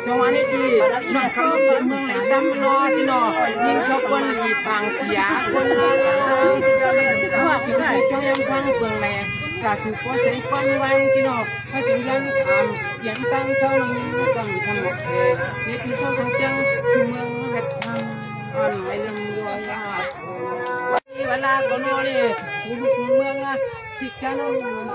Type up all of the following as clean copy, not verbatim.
จังหวะนี้ที่น้องเขาเจ็บเมืองไหนดำรอที่นอยิงเขาคนอีฟังเสียคนที่เขายังฟังเปิงแหลกาสุกว่าเสียงฟังวันที่นอเขาจึงยันถามเสียงตั้งเช้าลงกันสงบในปีเช้าสองจังเมืองเฮ็ดทำอันไม่ลืมยัวยาเวลาก็นอนี่ลูกเมืองสิแค่น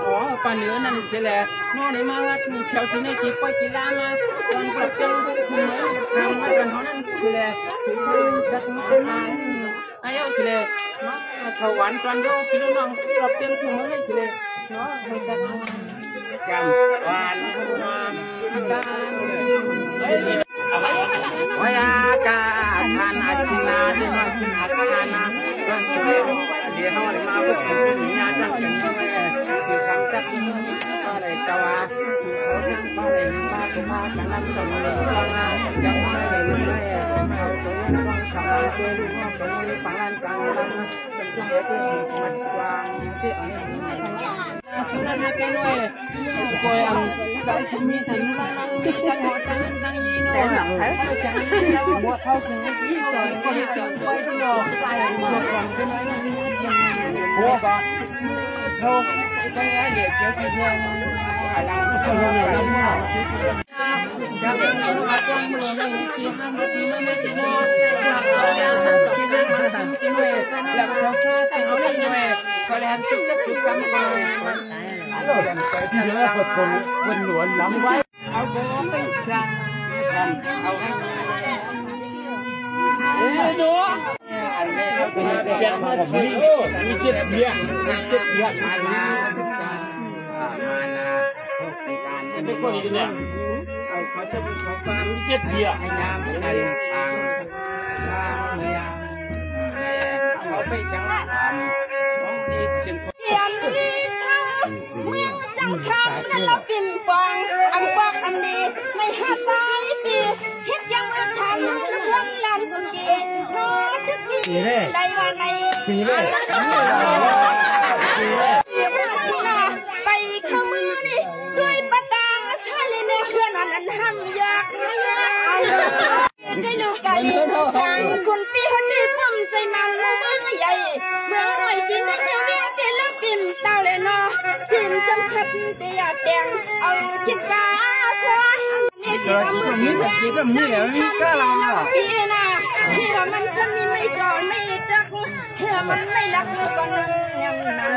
อ๋อปานเหนือนั่นใช่แหละนอในมาวัดมีแถวที่ในที่ปล่อยกีฬามาตอนปรับเปลี่ยนเมืองทางมาเป็นเฮานั้นใช่แหละสิดักมาอายุสิแหละเขาหวานตอนโยพี่น้องปรับเปลี่ยนเมืองให้สิแหละเนาะให้ดักจำหวานกันวายากาทานาจินาดิมาจินาทานาวันเสาร์เดี๋ยวเราเลยมาพูดถึงเรื่องนี้กันที่สังกัดอะไรตัวที่เขาทำอะไรมาตัวมาการนำส่งเรื่องงานจังหวะอะไรไม่เอาตัวนี้วางสำหรับตัวลูกตัวนี้ปังลันปังลันจำเป็นเรื่องมันวางที่อันนี้สุนัขกันด้วยก็ยังใจฉันมีสิ่งตั้งหัวตั้งยีโน่จังเราบวชเข้าถึงยี่สิบไปที่โน่ไปบวชก่อนเป็นไงโอ้ก็เขาใจเด็กเกี่ยวกับเรื่องอะไรก็เรื่องอะไรจากนั้นมาจงมือในที่ห้ามที่มันไม่ติดโน่จากนั้นที่นั่งมาทำที่หน่วยหลักเขาฆ่าแต่เขาไม่หน่วยก็เลยทุกทุกกรรมไปที่เหลือคนหลวนหลังไว้เอาโบไปช่างเอาให้ดูเปลี่ยนมาผมมีเจ็ดเบี้ยมานาศึกษามานาเป็นการเป็นคนนี้เนี่ยเอาเขาจะเป็นของฟังเจ็ดเบี้ยพยายามการสร้างเมียเอาไปช่างของดีเสียงเมืองจังคำนั้นเราปิ่มปองอันปอกอันนี้ไม่หาตายปีเฮ็ดยังอัดฉันวันลันกุกีนอชุดปีได้วันไหนปีเลยไปขมือนี่ด้วยปะตางใช่เลยเนี่ยเพื่อนนั้นทำยากได้ลูกไก่ทางคุณปีเขาดีปุ่มใส่มันมือใหญ่เมื่อไม่กินได้เดียวเดียวเดี๋ยวลูกปิ่มเต่าเลยเนาะปิ่มสำคัญแต่อย่าแต่งเอาคิดกาซ้อนนี่ที่ว่ามือที่ว่าจะมีก็เราพี่นะที่ว่ามันจะมีไม่ก่อนไม่รักเธอมันไม่รักก็นั่นยังนา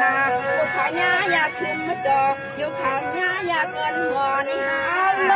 ก็ขายาอย่าคืนมาดอกอยู่ขายาอย่าเกินหัวนี่ฮัลโหล